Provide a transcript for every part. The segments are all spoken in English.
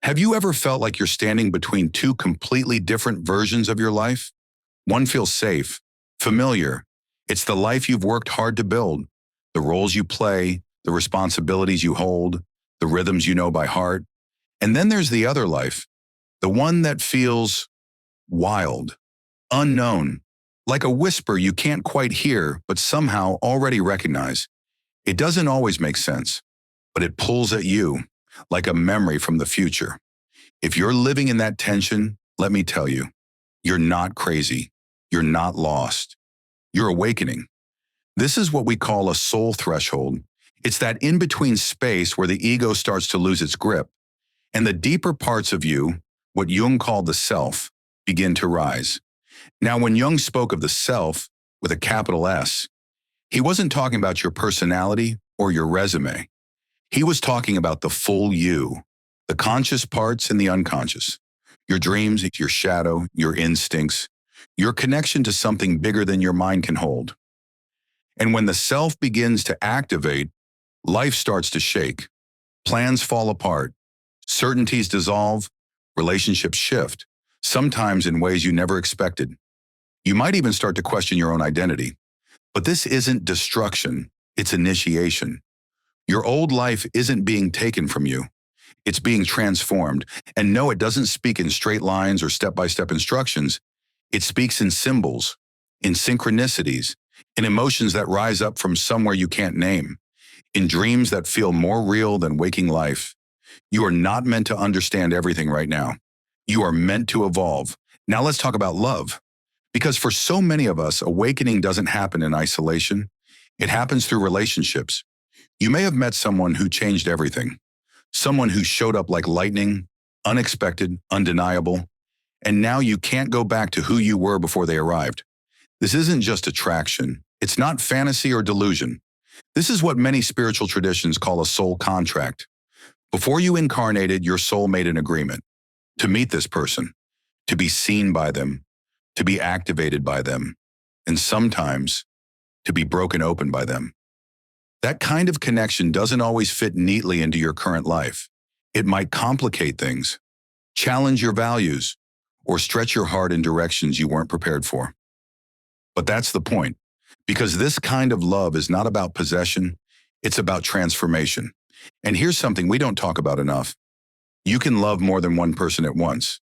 Have you ever felt like you're standing between two completely different versions of your life? One feels safe, familiar. It's the life you've worked hard to build, the roles you play, the responsibilities you hold, the rhythms you know by heart. And then there's the other life, the one that feels wild, unknown, like a whisper you can't quite hear but somehow already recognize. It doesn't always make sense, but it pulls at you like a memory from the future. If you're living in that tension, let me tell you, you're not crazy. You're not lost. You're awakening. This is what we call a soul threshold. It's that in-between space where the ego starts to lose its grip, and the deeper parts of you, what Jung called the self, begin to rise. Now, when Jung spoke of the self with a capital S, he wasn't talking about your personality or your resume. He was talking about the full you, the conscious parts and the unconscious, your dreams, your shadow, your instincts, your connection to something bigger than your mind can hold. And when the self begins to activate, life starts to shake. Plans fall apart. Certainties dissolve. Relationships shift, sometimes in ways you never expected. You might even start to question your own identity. But this isn't destruction, it's initiation. Your old life isn't being taken from you. It's being transformed. And no, it doesn't speak in straight lines or step-by-step instructions. It speaks in symbols, in synchronicities, in emotions that rise up from somewhere you can't name, in dreams that feel more real than waking life. You are not meant to understand everything right now. You are meant to evolve. Now let's talk about love. Because for so many of us, awakening doesn't happen in isolation. It happens through relationships. You may have met someone who changed everything. Someone who showed up like lightning, unexpected, undeniable, and now you can't go back to who you were before they arrived. This isn't just attraction. It's not fantasy or delusion. This is what many spiritual traditions call a soul contract. Before you incarnated, your soul made an agreement to meet this person, to be seen by them, to be activated by them, and sometimes to be broken open by them. That kind of connection doesn't always fit neatly into your current life. It might complicate things, challenge your values, or stretch your heart in directions you weren't prepared for. But that's the point, because this kind of love is not about possession, it's about transformation. And here's something we don't talk about enough. You can love more than one person at once.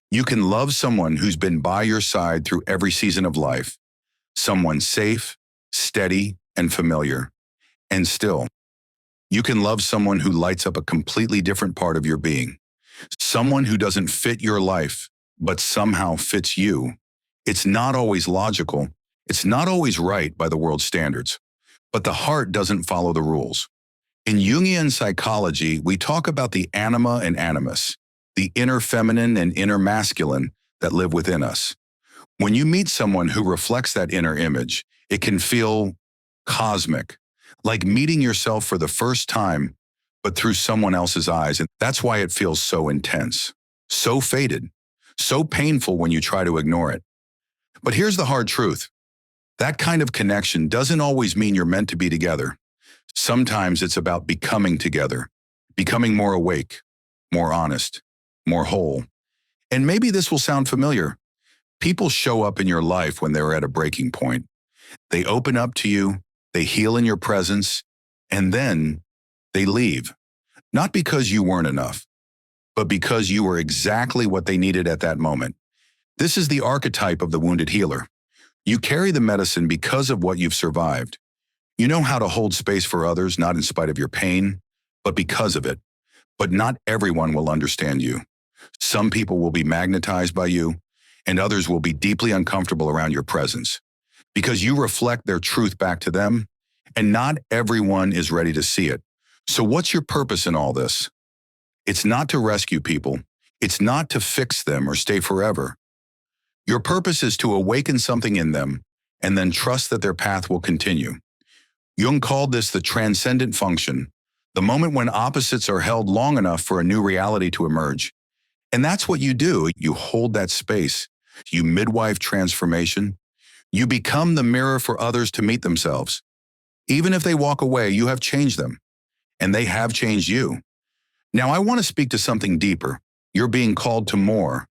You can love someone who's been by your side through every season of life, someone safe, steady, and familiar. And still, you can love someone who lights up a completely different part of your being, someone who doesn't fit your life, but somehow fits you. It's not always logical. It's not always right by the world's standards, but the heart doesn't follow the rules. In Jungian psychology, we talk about the anima and animus, the inner feminine and inner masculine that live within us. When you meet someone who reflects that inner image, it can feel cosmic, like meeting yourself for the first time, but through someone else's eyes. And that's why it feels so intense, so faded, so painful when you try to ignore it. But here's the hard truth. That kind of connection doesn't always mean you're meant to be together. Sometimes it's about becoming together, becoming more awake, more honest, more whole. And maybe this will sound familiar. People show up in your life when they're at a breaking point. They open up to you, they heal in your presence, and then they leave. Not because you weren't enough, but because you were exactly what they needed at that moment. This is the archetype of the wounded healer. You carry the medicine because of what you've survived. You know how to hold space for others, not in spite of your pain, but because of it. But not everyone will understand you. Some people will be magnetized by you, and others will be deeply uncomfortable around your presence, because you reflect their truth back to them, and not everyone is ready to see it. So what's your purpose in all this? It's not to rescue people. It's not to fix them or stay forever. Your purpose is to awaken something in them and then trust that their path will continue. Jung called this the transcendent function, the moment when opposites are held long enough for a new reality to emerge. And that's what you do. You hold that space. You midwife transformation. You become the mirror for others to meet themselves. Even if they walk away, you have changed them, and they have changed you. Now, I want to speak to something deeper, You're being called to more.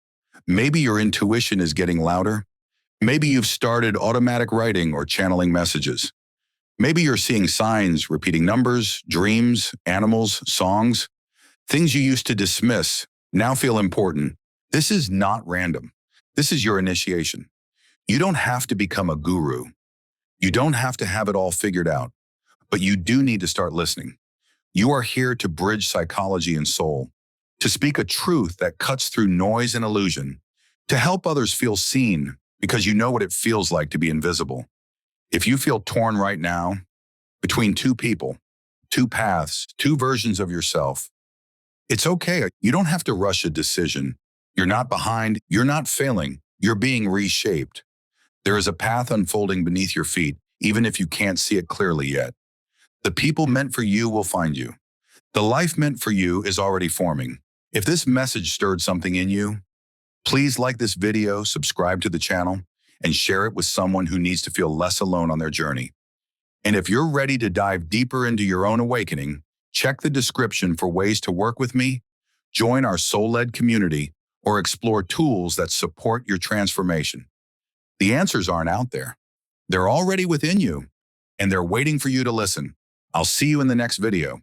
Maybe your intuition is getting louder. Maybe you've started automatic writing or channeling messages. Maybe you're seeing signs, repeating numbers, dreams, animals, songs. Things you used to dismiss now feel important. This is not random. This is your initiation. You don't have to become a guru. You don't have to have it all figured out, but you do need to start listening. You are here to bridge psychology and soul, to speak a truth that cuts through noise and illusion, to help others feel seen because you know what it feels like to be invisible. If you feel torn right now between two people, two paths, two versions of yourself, it's okay. You don't have to rush a decision. You're not behind. You're not failing. You're being reshaped. There is a path unfolding beneath your feet, even if you can't see it clearly yet. The people meant for you will find you. The life meant for you is already forming. If this message stirred something in you, please like this video, subscribe to the channel, and share it with someone who needs to feel less alone on their journey. And if you're ready to dive deeper into your own awakening, check the description for ways to work with me, join our soul-led community, or explore tools that support your transformation. The answers aren't out there. They're already within you, and they're waiting for you to listen. I'll see you in the next video.